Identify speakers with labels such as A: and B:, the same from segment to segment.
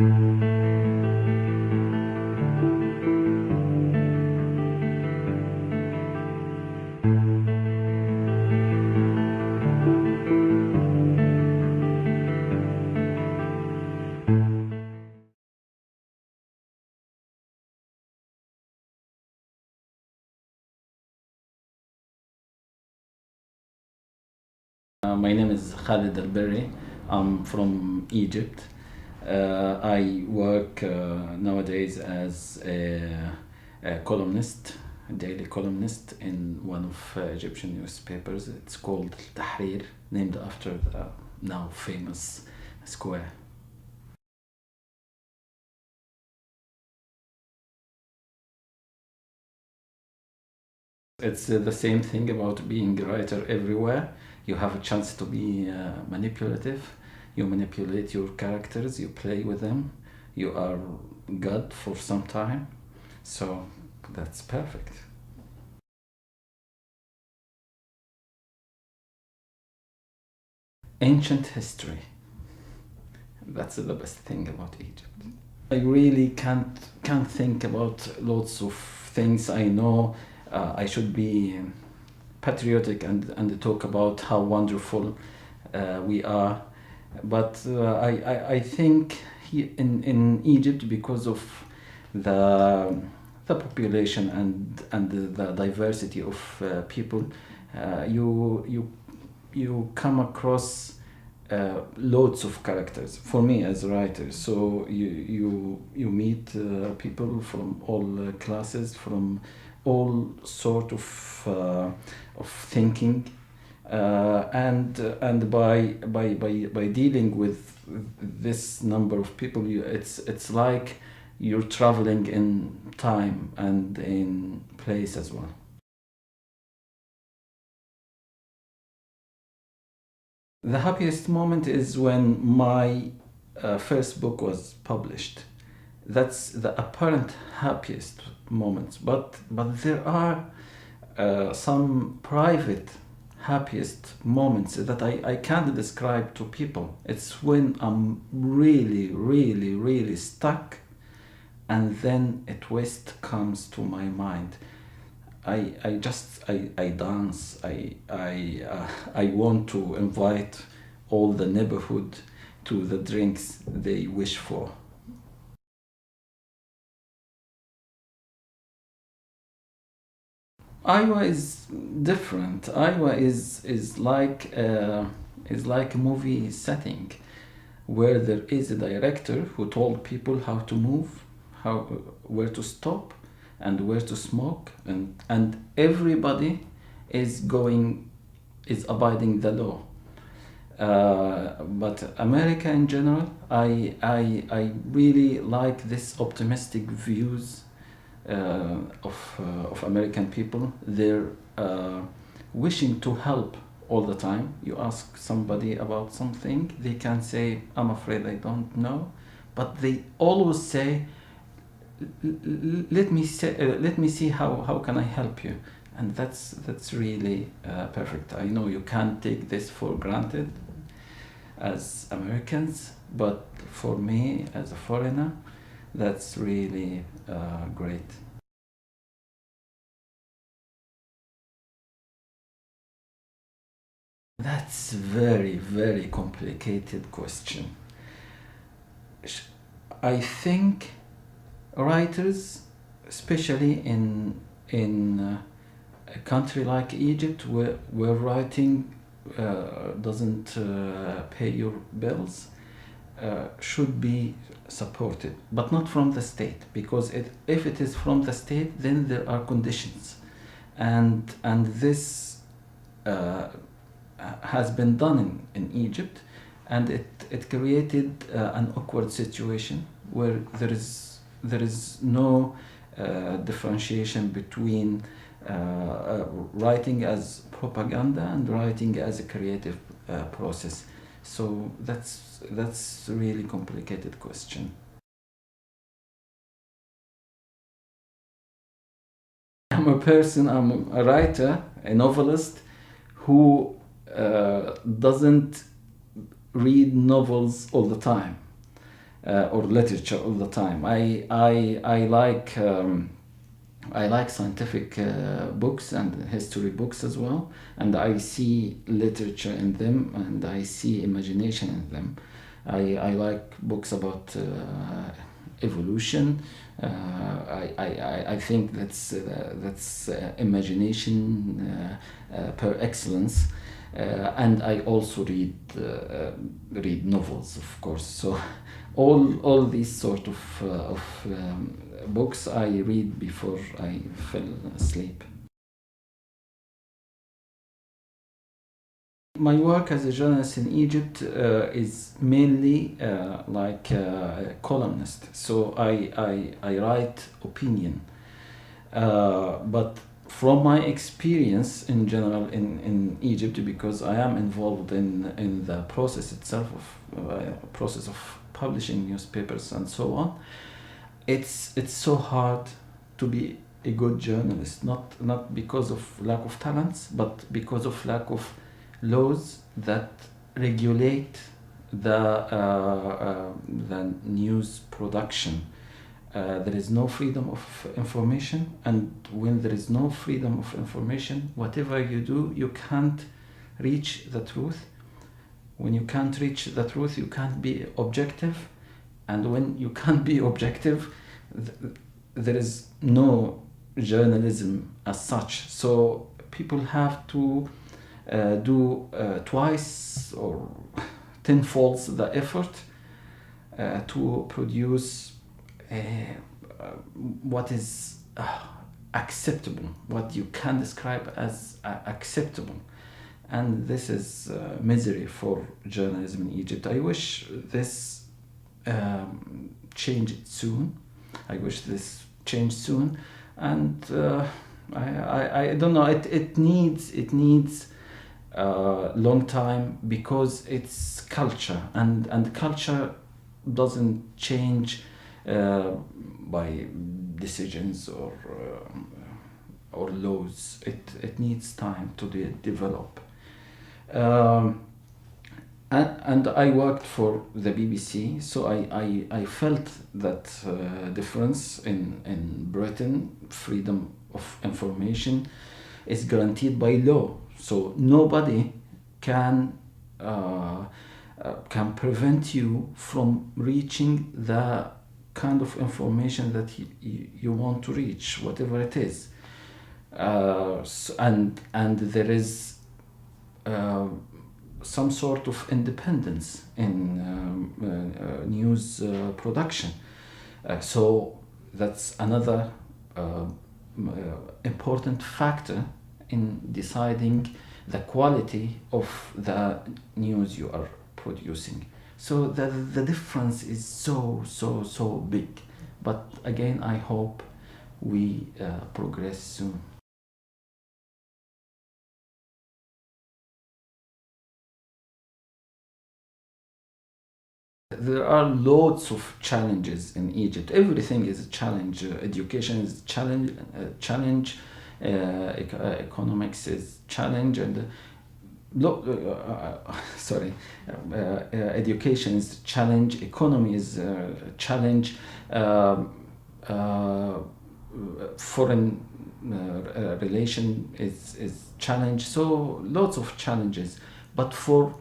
A: My name is Khaled ALBERRY. I'm from Egypt. I work nowadays as a columnist, a daily columnist in one of Egyptian newspapers. It's called Tahrir, named after the now famous square. It's the same thing about being a writer everywhere. You have a chance to be manipulative. You manipulate your characters, you play with them. You are God for some time. So that's perfect. Ancient history. That's the best thing about Egypt. I really can't think about lots of things. I know I should be patriotic and talk about how wonderful we are, but I think in Egypt, because of the population and the diversity of people, you come across loads of characters for me as a writer. So you meet people from all classes, from all sort of thinking, and by dealing with this number of people, it's like you're traveling in time and in place as well. The happiest moment is when my first book was published. That's the apparent happiest moments, but there are some private happiest moments that I can't describe to people. It's when I'm really stuck, and then a twist comes to my mind. I dance. I want to invite all the neighborhood to the drinks they wish for. Iowa is different. Iowa is like a movie setting where there is a director who told people how to move, how where to stop, and where to smoke, and everybody is abiding the law. But America in general, I really like this optimistic views of American people. They're wishing to help all the time. You ask somebody about something, they can say, "I'm afraid I don't know," but they always say, let me see how can I help you." And that's really perfect. I know you can't take this for granted as Americans, but for me as a foreigner, that's really great. That's very complicated question. I think writers, especially in a country like Egypt, where writing doesn't pay your bills, should be supported, but not from the state, because if it is from the state, then there are conditions, and this has been done in Egypt, and it created an awkward situation where there is no differentiation between writing as propaganda and writing as a creative process. So that's a really complicated question. I'm a writer, a novelist who doesn't read novels all the time. or literature all the time. I like scientific books and history books as well, and I see literature in them, and I see imagination in them. I like books about evolution. I think that's imagination per excellence. And I also read novels, of course. So all these sort of books I read before I fell asleep. My work as a journalist in Egypt is mainly like a columnist. So I write opinion. But from my experience in general in Egypt, because I am involved in the process itself of process of publishing newspapers and so on, it's so hard to be a good journalist, not because of lack of talents, but because of lack of laws that regulate the news production. There is no freedom of information, and when there is no freedom of information, whatever you do, you can't reach the truth. When you can't reach the truth, you can't be objective, and when you can't be objective, there is no journalism as such. So people have to do twice or tenfold the effort to produce what is acceptable, what you can describe as acceptable. And this is misery for journalism in Egypt. I wish this changed soon. I wish this changed soon. And I don't know, it needs long time, because it's culture, and culture doesn't change by decisions or laws. It needs time to develop. And I worked for the BBC, so I felt that difference in Britain. Freedom of information is guaranteed by law, so nobody can prevent you from reaching the kind of information that you want to reach, whatever it is. And there is some sort of independence in news production. So that's another important factor in deciding the quality of the news you are producing. So the difference is so big. But again, I hope we progress soon. There are loads of challenges in Egypt. Everything is a challenge. Education is a challenge. Economics is challenge, and sorry. Education is a challenge. Economy is a challenge. Foreign relation is challenge. So lots of challenges. But for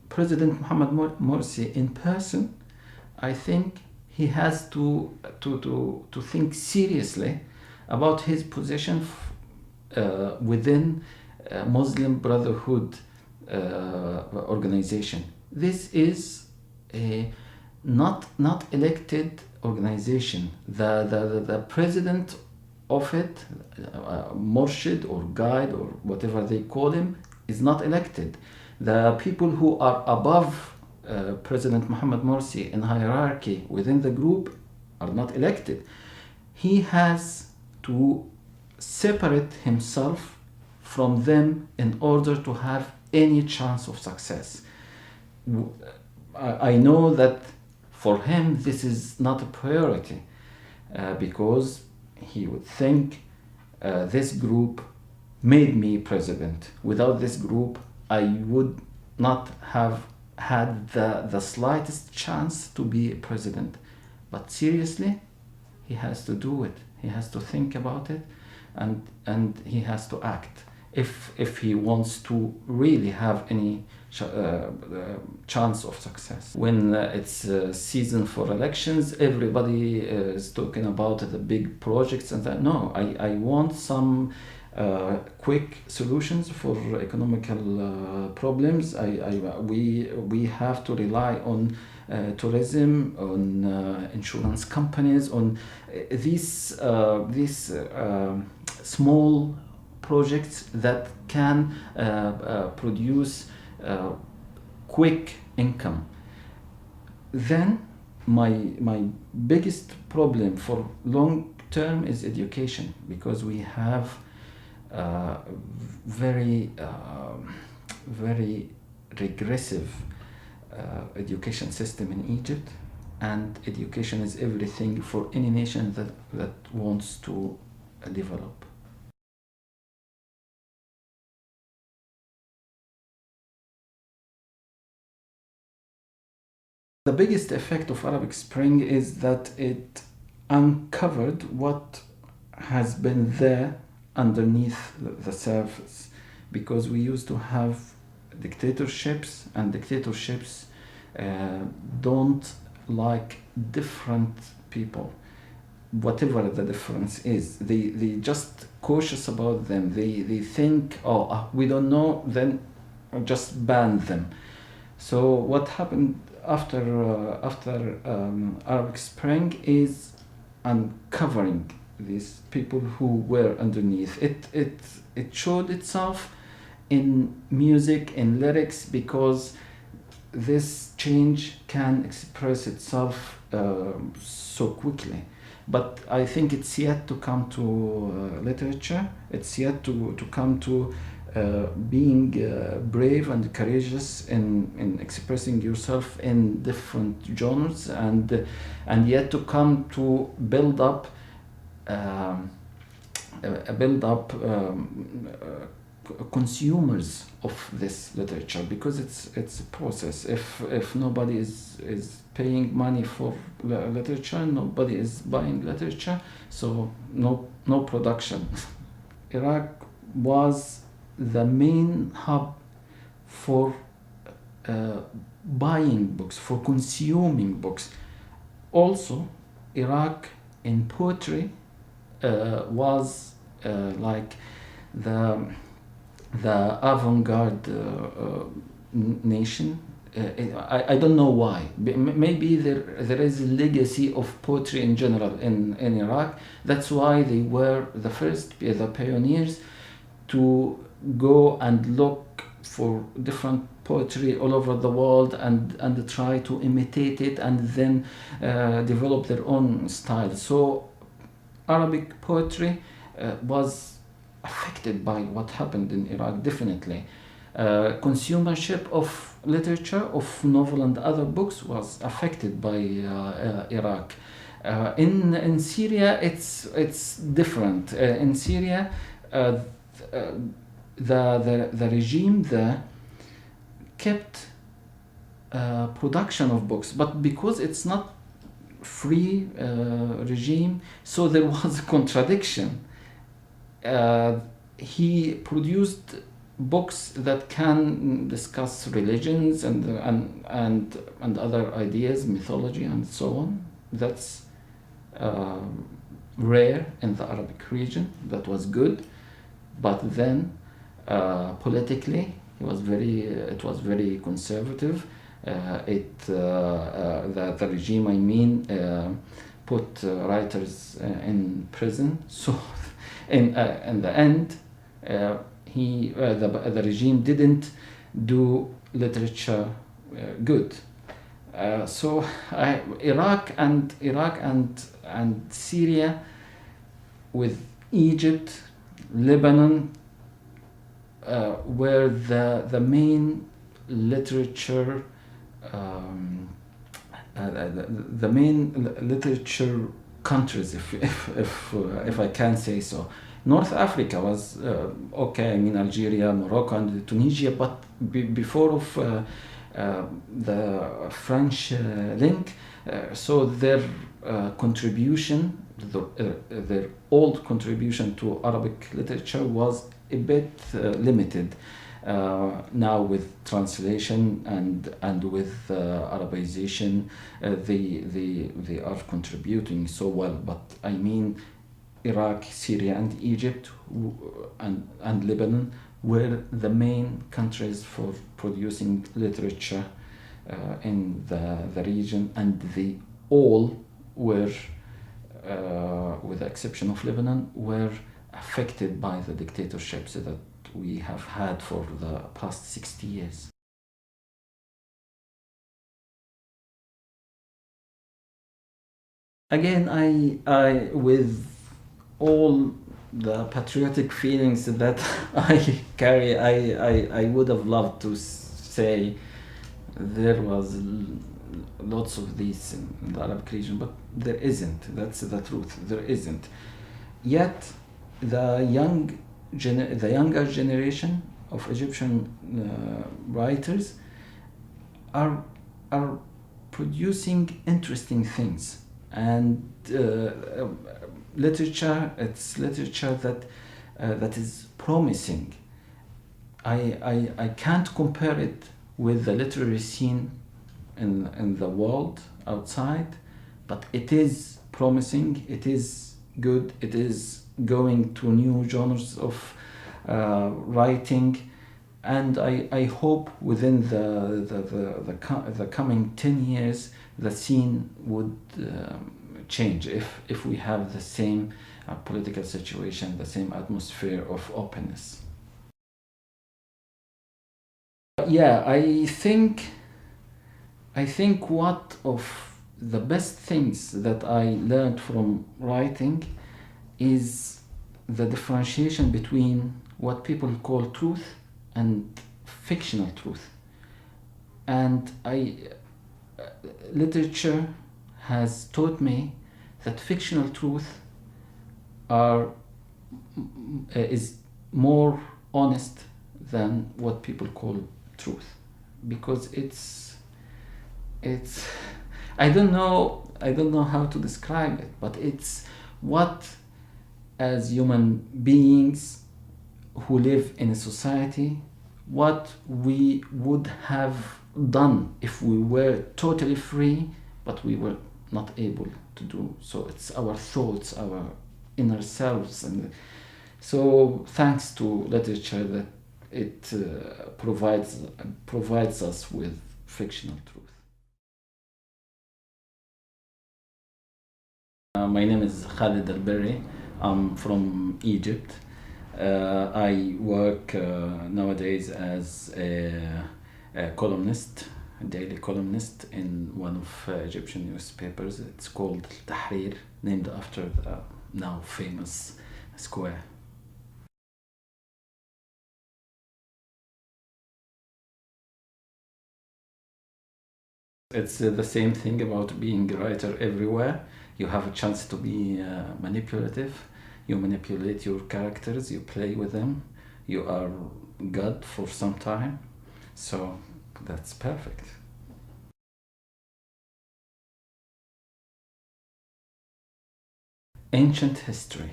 A: President Mohamed Morsi in person, I think he has to think seriously about his position within Muslim Brotherhood organization. This is a not elected organization. The president of it, Murshid or guide or whatever they call him, is not elected. The people who are above President Mohamed Morsi in hierarchy within the group are not elected. He has to separate himself from them in order to have any chance of success. I know that for him this is not a priority, because he would think this group made me president. Without this group, I would not have had the slightest chance to be president. But seriously, he has to do it. He has to think about it, and he has to act if he wants to really have any chance of success. When it's season for elections, everybody is talking about the big projects and that. No, I want some quick solutions for economical problems. We have to rely on tourism, on insurance companies, on these small projects that can produce quick income. Then my biggest problem for long term is education, because we have very regressive education system in Egypt, and education is everything for any nation that wants to develop. The biggest effect of Arabic Spring is that it uncovered what has been there underneath the surface, because we used to have dictatorships, and dictatorships don't like different people, whatever the difference is. They just cautious about them. They think, oh, we don't know, then just ban them. So what happened after Arabic Spring is uncovering these people who were underneath. It showed itself in music, in lyrics, because this change can express itself so quickly. But I think it's yet to come to literature. It's yet to come to being brave and courageous in expressing yourself in different genres, and yet to come to build up consumers of this literature, because it's a process. If nobody is paying money for literature, nobody is buying literature, so no production. Iraq was the main hub for buying books, for consuming books. Also, Iraq in poetry was like the avant-garde nation. I don't know why. Maybe there is a legacy of poetry in general in Iraq. That's why they were the first, the pioneers, to go and look for different poetry all over the world and try to imitate it, and then develop their own style. So Arabic poetry was affected by what happened in Iraq, definitely. Consumership of literature, of novel and other books, was affected by Iraq. In Syria, it's different. In Syria, the regime there kept production of books, but because it's not free regime, so there was a contradiction. He produced books that can discuss religions and other ideas, mythology, and so on. That's rare in the Arabic region. That was good, but then politically, it was very conservative. The regime, I mean, put writers in prison. So, in the end, the regime didn't do literature good. So Iraq and Syria, with Egypt, Lebanon, were the main literature, the main literature countries, if I can say so. North Africa was okay. I mean, Algeria, Morocco, and Tunisia, but before of the French link. So their contribution, their old contribution to Arabic literature was a bit limited. Now with translation and with Arabization, they are contributing so well. But I mean, Iraq, Syria, and Egypt and Lebanon were the main countries for producing literature in the region, and they all were, with the exception of Lebanon, were affected by the dictatorships that we have had for the past 60 years. Again, I with all the patriotic feelings that I carry, I would have loved to say there was lots of these in the Arab region, but there isn't. That's the truth. There isn't. Yet, the younger generation of Egyptian writers are producing interesting things, and literature. It's literature that is promising. I can't compare it with the literary scene in the world outside, but it is promising. It is good. It is going to new genres of writing, and I hope within the coming 10 years the scene would change if we have the same political situation, the same atmosphere of openness. Yeah, I think what of the best things that I learned from writing is the differentiation between what people call truth and fictional truth. And literature has taught me that fictional truth is more honest than what people call truth, because it's I don't know how to describe it, but it's what, as human beings who live in a society, what we would have done if we were totally free, but we were not able to do so. It's our thoughts, our inner selves, and so thanks to literature that it provides us with fictional truth. My name is Khaled ALBERRY. I'm from Egypt. I work nowadays as a columnist, a daily columnist in one of Egyptian newspapers. It's called Tahrir, named after the now famous square. It's the same thing about being a writer everywhere. You have a chance to be manipulative. You manipulate your characters, you play with them. You are God for some time. So that's perfect. Ancient history.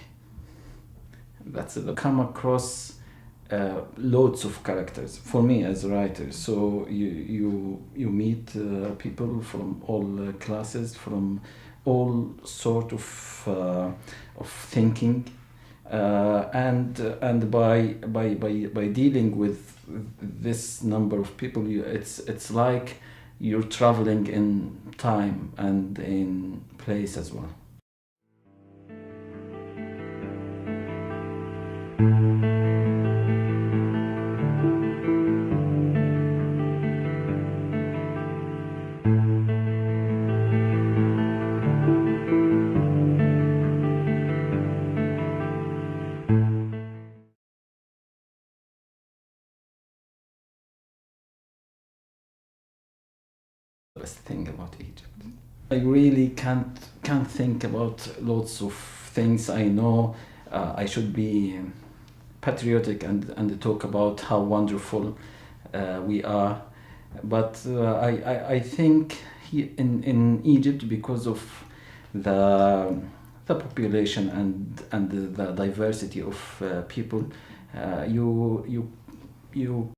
A: That's it. Come across loads of characters for me as a writer. So you meet people from all classes, from all sort of thinking, and by dealing with this number of people, it's like you're traveling in time and in place as well. Best thing about Egypt. I really can't think about lots of things. I know I should be patriotic and talk about how wonderful we are. But I think in Egypt, because of the population and the diversity of people, you